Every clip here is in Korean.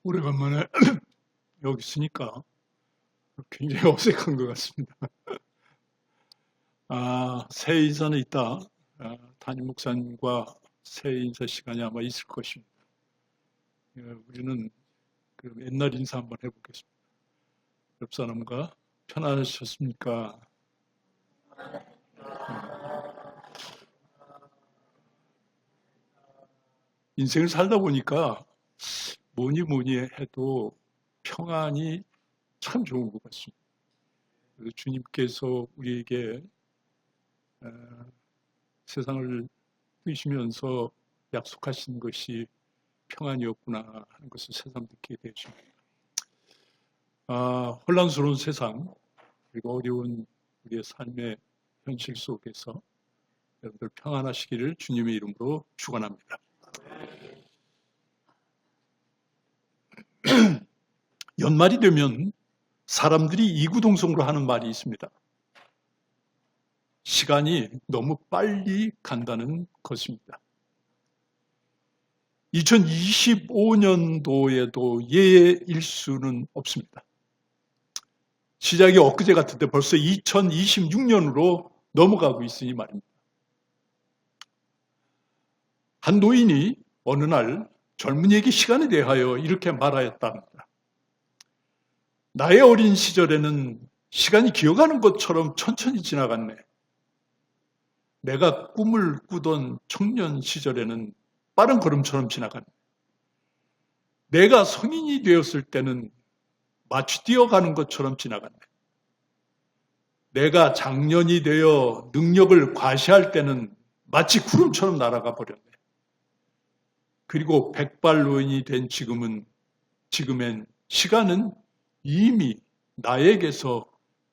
오래간만에 여기 있으니까 굉장히 어색한 것 같습니다. 새해 인사는 이따 담임 목사님과 새해 인사 시간이 아마 있을 것입니다. 우리는 그 옛날 인사 한번 해보겠습니다. 옆 사람과 편안하셨습니까? 인생을 살다 보니까 뭐니 해도 평안이 참 좋은 것 같습니다. 그래서 주님께서 우리에게 세상을 뜨시면서 약속하신 것이 평안이었구나 하는 것을 새삼 느끼게 되십니다. 혼란스러운 세상 그리고 어려운 우리의 삶의 현실 속에서 여러분들 평안하시기를 주님의 이름으로 축원합니다. 연말이 되면 사람들이 이구동성으로 하는 말이 있습니다. 시간이 너무 빨리 간다는 것입니다. 2025년도에도 예일 수는 없습니다. 시작이 엊그제 같은데 벌써 2026년으로 넘어가고 있으니 말입니다. 한 노인이 어느 날 젊은이에게 시간에 대하여 이렇게 말하였답니다. 나의 어린 시절에는 시간이 기어가는 것처럼 천천히 지나갔네. 내가 꿈을 꾸던 청년 시절에는 빠른 걸음처럼 지나갔네. 내가 성인이 되었을 때는 마치 뛰어가는 것처럼 지나갔네. 내가 장년이 되어 능력을 과시할 때는 마치 구름처럼 날아가 버렸네. 그리고 백발노인이 된 지금엔 시간은 이미 나에게서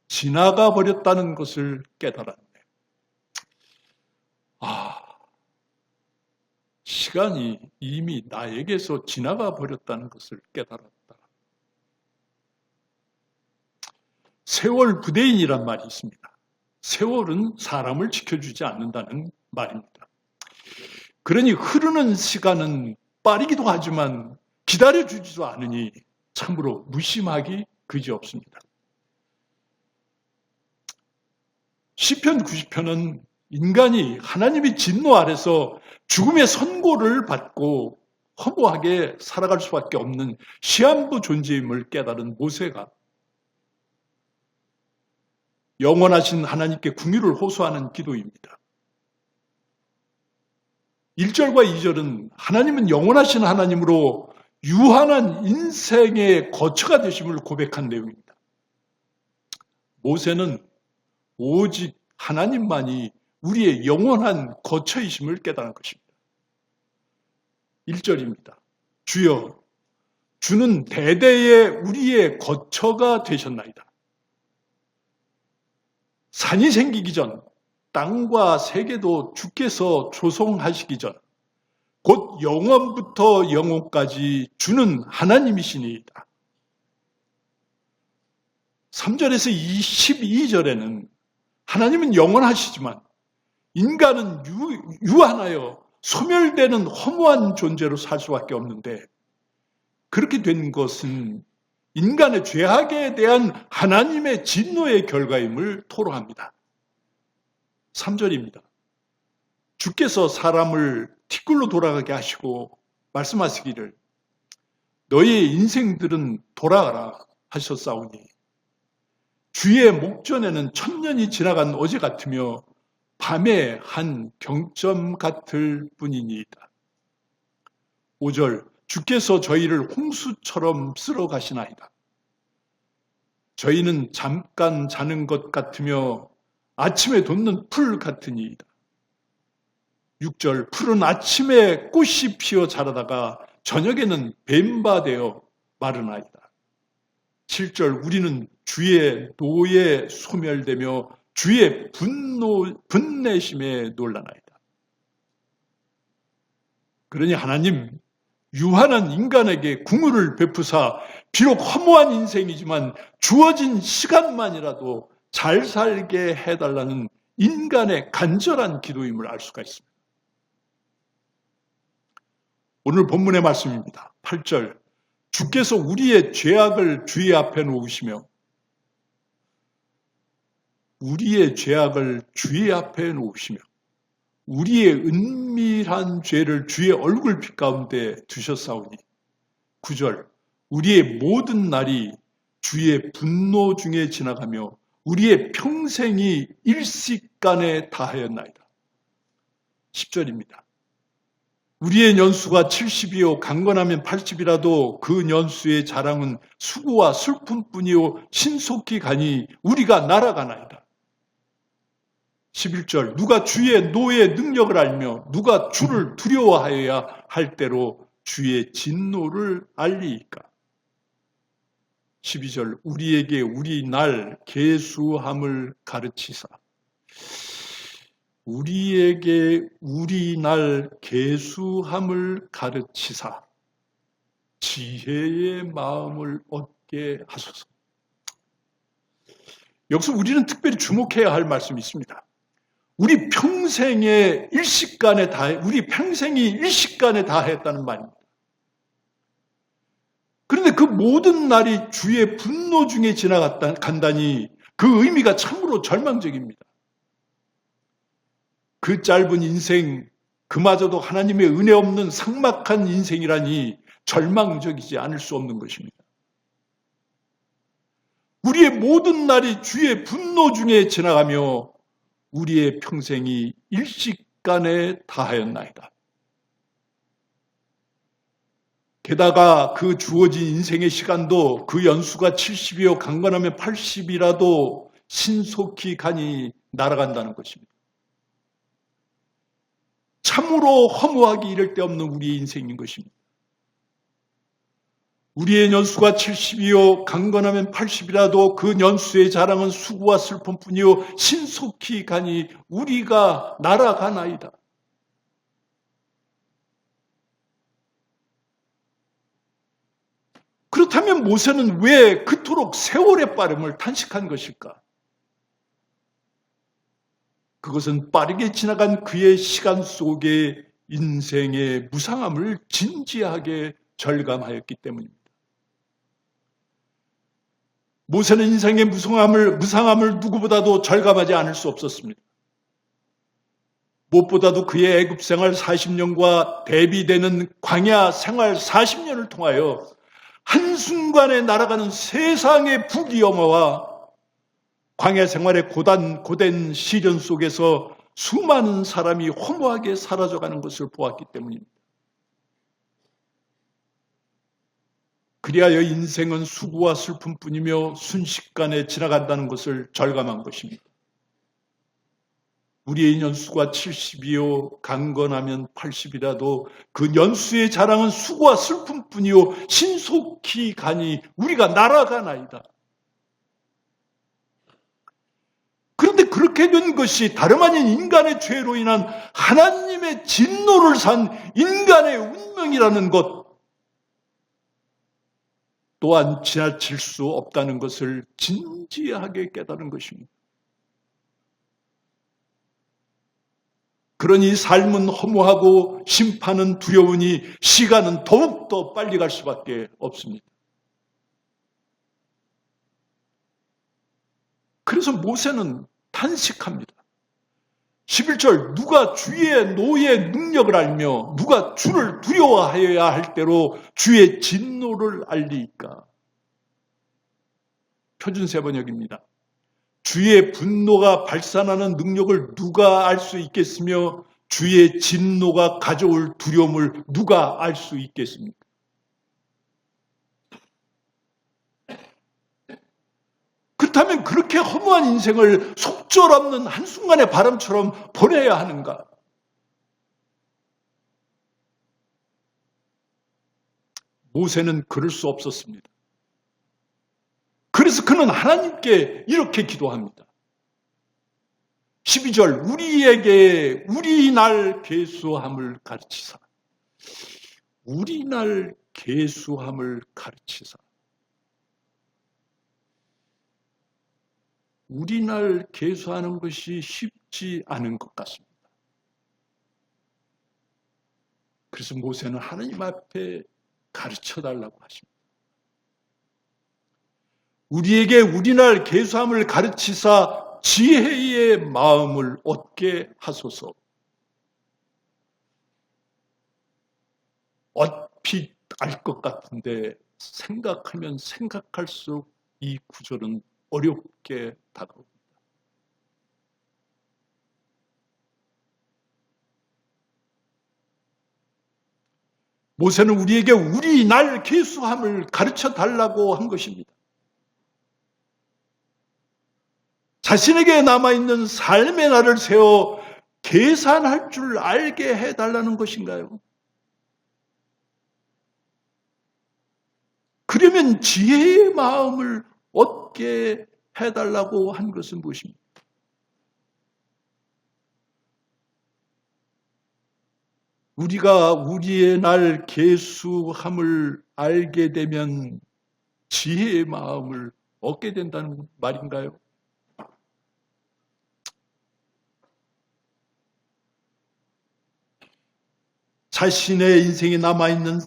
지나가 버렸다는 것을 깨달았네. 시간이 이미 나에게서 지나가 버렸다는 것을 깨달았다. 세월 부대인이란 말이 있습니다. 세월은 사람을 지켜주지 않는다는 말입니다. 그러니 흐르는 시간은 빠르기도 하지만 기다려주지도 않으니 참으로 무심하기 그지없습니다. 시편 90편은 인간이 하나님의 진노 아래서 죽음의 선고를 받고 허무하게 살아갈 수밖에 없는 시한부 존재임을 깨달은 모세가 영원하신 하나님께 긍휼을 호소하는 기도입니다. 1절과 2절은 하나님은 영원하신 하나님으로 유한한 인생의 거처가 되심을 고백한 내용입니다. 모세는 오직 하나님만이 우리의 영원한 거처이심을 깨달은 것입니다. 1절입니다. 주여, 주는 대대에 우리의 거처가 되셨나이다. 산이 생기기 전, 땅과 세계도 주께서 조성하시기 전, 곧 영원부터 영원까지 주는 하나님이시니이다. 3절에서 22절에는 하나님은 영원하시지만 인간은 유한하여 소멸되는 허무한 존재로 살 수밖에 없는데 그렇게 된 것은 인간의 죄악에 대한 하나님의 진노의 결과임을 토로합니다. 3절입니다. 주께서 사람을 티끌로 돌아가게 하시고 말씀하시기를 너희의 인생들은 돌아가라 하셨사오니 주의 목전에는 천년이 지나간 어제 같으며 밤의 한 경점 같을 뿐이니이다. 5절 주께서 저희를 홍수처럼 쓸어 가시나이다. 저희는 잠깐 자는 것 같으며 아침에 돋는 풀 같으니이다. 6절 풀은 아침에 꽃이 피어 자라다가 저녁에는 뱀바되어 마르나이다. 7절 우리는 주의 노에 소멸되며 주의 분내심에 놀라나이다. 그러니 하나님 유한한 인간에게 긍휼을 베푸사 비록 허무한 인생이지만 주어진 시간만이라도 잘 살게 해달라는 인간의 간절한 기도임을 알 수가 있습니다. 오늘 본문의 말씀입니다. 8절 주께서 우리의 죄악을 주의 앞에 놓으시며 우리의 죄악을 주의 앞에 놓으시며 우리의 은밀한 죄를 주의 얼굴빛 가운데 두셨사오니 9절 우리의 모든 날이 주의 분노 중에 지나가며 우리의 평생이 일식간에 다하였나이다. 10절입니다. 우리의 연수가 70이요 강건하면 80이라도 그 연수의 자랑은 수고와 슬픔뿐이요 신속히 가니 우리가 날아가나이다. 11절 누가 주의 노의 능력을 알며 누가 주를 두려워하여야 할 때로 주의 진노를 알리이까. 12절 우리에게 우리 날 계수함을 가르치사. 우리에게 우리 날 계수함을 가르치사 지혜의 마음을 얻게 하소서. 여기서 우리는 특별히 주목해야 할 말씀이 있습니다. 우리 평생에 일식간에 우리 평생이 일식간에 다했다는 말입니다. 그런데 그 모든 날이 주의 분노 중에 지나간다니 그 의미가 참으로 절망적입니다. 그 짧은 인생, 그마저도 하나님의 은혜 없는 삭막한 인생이라니 절망적이지 않을 수 없는 것입니다. 우리의 모든 날이 주의 분노 중에 지나가며 우리의 평생이 일식간에 다하였나이다. 게다가 그 주어진 인생의 시간도 그 연수가 70이요 강건하면 80이라도 신속히 가니 날아간다는 것입니다. 참으로 허무하기 이를 데 없는 우리의 인생인 것입니다. 우리의 연수가 70이요 강건하면 80이라도 그 연수의 자랑은 수고와 슬픔뿐이요 신속히 가니 우리가 날아가나이다. 그렇다면 모세는 왜 그토록 세월의 빠름을 탄식한 것일까? 그것은 빠르게 지나간 그의 시간 속에 인생의 무상함을 진지하게 절감하였기 때문입니다. 모세는 인생의 무상함을 누구보다도 절감하지 않을 수 없었습니다. 무엇보다도 그의 애굽 생활 40년과 대비되는 광야 생활 40년을 통하여 한순간에 날아가는 세상의 부귀영화와 광야 생활의 고된 시련 속에서 수많은 사람이 허무하게 사라져가는 것을 보았기 때문입니다. 그리하여 인생은 수고와 슬픔뿐이며 순식간에 지나간다는 것을 절감한 것입니다. 우리의 연수가 70이요 강건하면 80이라도 그 연수의 자랑은 수고와 슬픔뿐이요 신속히 가니 우리가 날아가나이다. 그런데 그렇게 된 것이 다름 아닌 인간의 죄로 인한 하나님의 진노를 산 인간의 운명이라는 것 또한 지나칠 수 없다는 것을 진지하게 깨달은 것입니다. 그러니 삶은 허무하고 심판은 두려우니 시간은 더욱더 빨리 갈 수밖에 없습니다. 그래서 모세는 탄식합니다. 11절 누가 주의 노의 능력을 알며 누가 주를 두려워하여야 할 때로 주의 진노를 알리이까. 표준세 번역입니다. 주의 분노가 발산하는 능력을 누가 알 수 있겠으며 주의 진노가 가져올 두려움을 누가 알 수 있겠습니까? 그렇다면 그렇게 허무한 인생을 속절없는 한순간의 바람처럼 보내야 하는가? 모세는 그럴 수 없었습니다. 그래서 그는 하나님께 이렇게 기도합니다. 12절 우리에게 우리 날 계수함을 가르치사. 우리 날 계수함을 가르치사. 우리 날 계수하는 것이 쉽지 않은 것 같습니다. 그래서 모세는 하나님 앞에 가르쳐달라고 하십니다. 우리에게 우리날 계수함을 가르치사 지혜의 마음을 얻게 하소서. 얼핏 알 것 같은데 생각하면 생각할수록 이 구절은 어렵게 다가옵니다. 모세는 우리에게 우리 날 계수함을 가르쳐 달라고 한 것입니다. 자신에게 남아있는 삶의 날을 세워 계산할 줄 알게 해달라는 것인가요? 그러면 지혜의 마음을 얻게 해달라고 한 것은 무엇입니까? 우리가 우리의 날 계수함을 알게 되면 지혜의 마음을 얻게 된다는 말인가요? 자신의 인생에 남아있는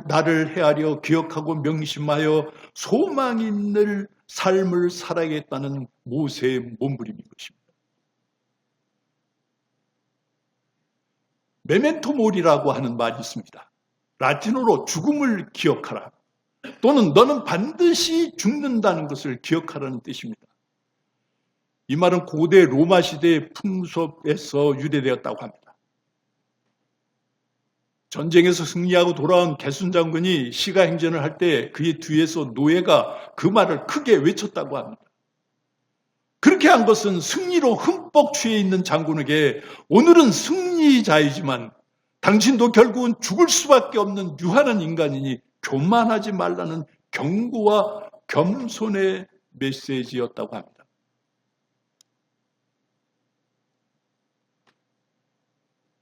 나를 헤아려 기억하고 명심하여 소망 있는 삶을 살아야겠다는 모세의 몸부림인 것입니다. 메멘토 모리라고 하는 말이 있습니다. 라틴어로 죽음을 기억하라 또는 너는 반드시 죽는다는 것을 기억하라는 뜻입니다. 이 말은 고대 로마 시대의 풍습에서 유래되었다고 합니다. 전쟁에서 승리하고 돌아온 개순 장군이 시가행전을 할 때 그의 뒤에서 노예가 그 말을 크게 외쳤다고 합니다. 그렇게 한 것은 승리로 흠뻑 취해 있는 장군에게 오늘은 승리자이지만 당신도 결국은 죽을 수밖에 없는 유한한 인간이니 교만하지 말라는 경고와 겸손의 메시지였다고 합니다.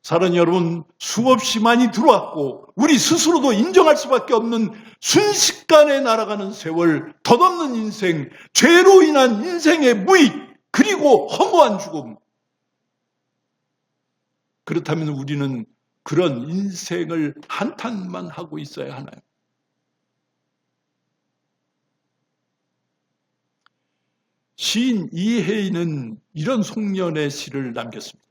사랑하는 여러분, 수없이 많이 들어왔고 우리 스스로도 인정할 수밖에 없는 순식간에 날아가는 세월, 덧없는 인생, 죄로 인한 인생의 무익, 그리고 허무한 죽음. 그렇다면 우리는 그런 인생을 한탄만 하고 있어야 하나요? 시인 이혜인은 이런 송년의 시를 남겼습니다.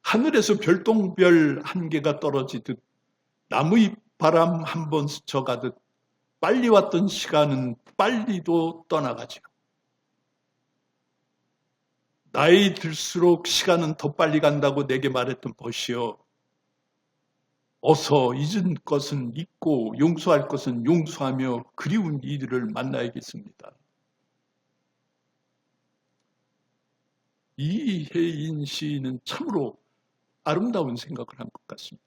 하늘에서 별똥별 한 개가 떨어지듯 나무잎 바람 한 번 스쳐가듯 빨리 왔던 시간은 빨리도 떠나가지요. 나이 들수록 시간은 더 빨리 간다고 내게 말했던 벗이여. 어서 잊은 것은 잊고 용서할 것은 용서하며 그리운 이들을 만나야겠습니다. 이혜인 시인은 참으로 아름다운 생각을 한 것 같습니다.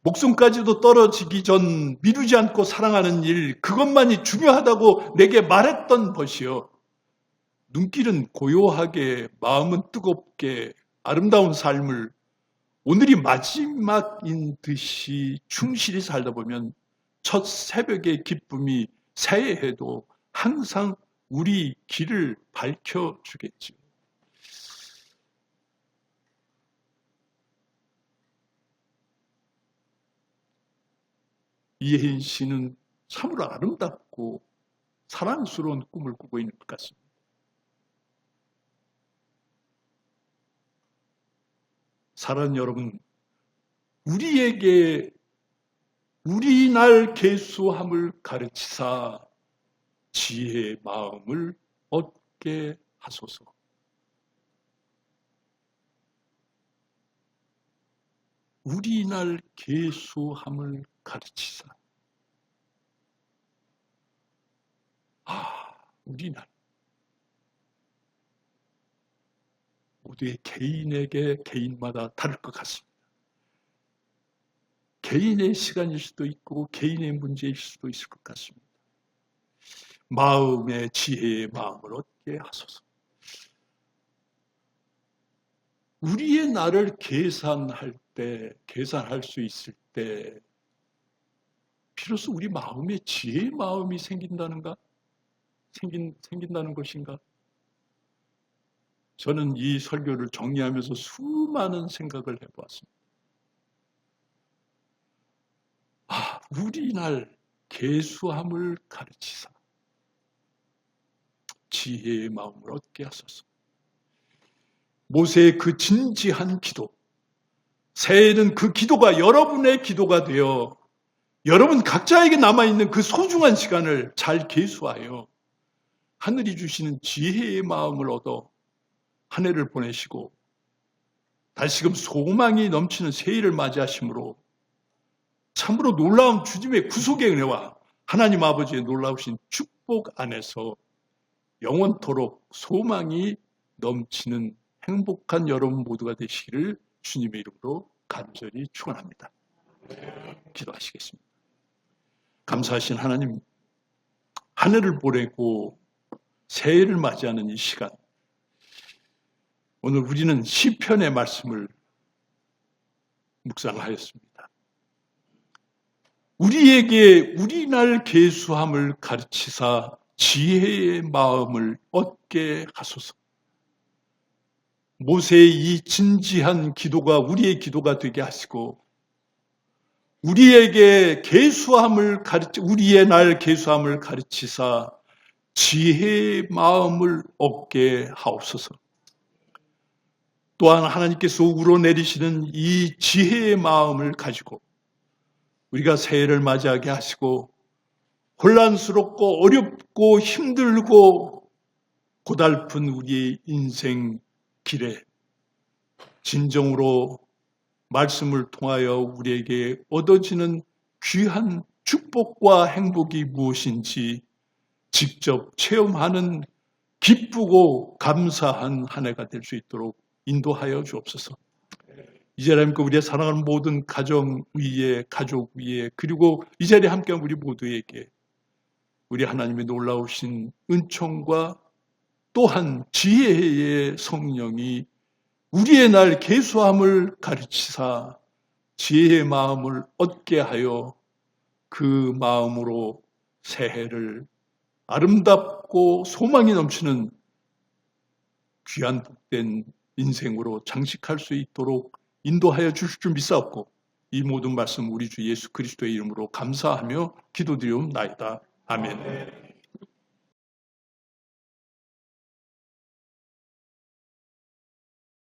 목숨까지도 떨어지기 전 미루지 않고 사랑하는 일, 그것만이 중요하다고 내게 말했던 벗이여. 눈길은 고요하게, 마음은 뜨겁게 아름다운 삶을 오늘이 마지막인 듯이 충실히 살다 보면 첫 새벽의 기쁨이 새해에도 항상 우리 길을 밝혀주겠지요. 이혜인 씨는 참으로 아름답고 사랑스러운 꿈을 꾸고 있는 것 같습니다. 사랑하는 여러분, 우리에게 우리 날 계수함을 가르치사 지혜의 마음을 얻게 하소서. 우리 날 계수함을 가르치사. 우리 날. 모두의 개인에게 개인마다 다를 것 같습니다. 개인의 시간일 수도 있고 개인의 문제일 수도 있을 것 같습니다. 마음의 지혜의 마음을 얻게 하소서. 우리의 나를 계산할 수 있을 때 비로소 우리 마음에 지혜의 마음이 생긴다는 것인가? 저는 이 설교를 정리하면서 수많은 생각을 해보았습니다. 우리날 계수함을 가르치사 지혜의 마음을 얻게 하소서. 모세의 그 진지한 기도, 새해에는 그 기도가 여러분의 기도가 되어 여러분 각자에게 남아있는 그 소중한 시간을 잘 계수하여 하늘이 주시는 지혜의 마음을 얻어 한 해를 보내시고 다시금 소망이 넘치는 새해를 맞이하심으로 참으로 놀라운 주님의 구속의 은혜와 하나님 아버지의 놀라우신 축복 안에서 영원토록 소망이 넘치는 행복한 여러분 모두가 되시기를 주님의 이름으로 간절히 축원합니다. 기도하시겠습니다. 감사하신 하나님, 한 해를 보내고 새해를 맞이하는 이 시간, 오늘 우리는 시편의 말씀을 묵상하였습니다. 우리에게 우리날 계수함을 가르치사 지혜의 마음을 얻게 하소서. 모세의 이 진지한 기도가 우리의 기도가 되게 하시고 우리에게 우리의 날 계수함을 가르치사 지혜의 마음을 얻게 하옵소서. 또한 하나님께서 우러내리시는 이 지혜의 마음을 가지고 우리가 새해를 맞이하게 하시고 혼란스럽고 어렵고 힘들고 고달픈 우리의 인생 길에 진정으로 말씀을 통하여 우리에게 얻어지는 귀한 축복과 행복이 무엇인지 직접 체험하는 기쁘고 감사한 한 해가 될 수 있도록 인도하여 주옵소서. 이제 하나님께 우리의 사랑하는 모든 가정 위에, 가족 위에, 그리고 이 자리에 함께한 우리 모두에게 우리 하나님의 놀라우신 은총과 또한 지혜의 성령이 우리의 날 계수함을 가르치사 지혜의 마음을 얻게 하여 그 마음으로 새해를 아름답고 소망이 넘치는 귀한 복된 인생으로 장식할 수 있도록 인도하여 주실 줄 믿사옵고 이 모든 말씀 우리 주 예수 그리스도의 이름으로 감사하며 기도드리옵나이다. 아멘.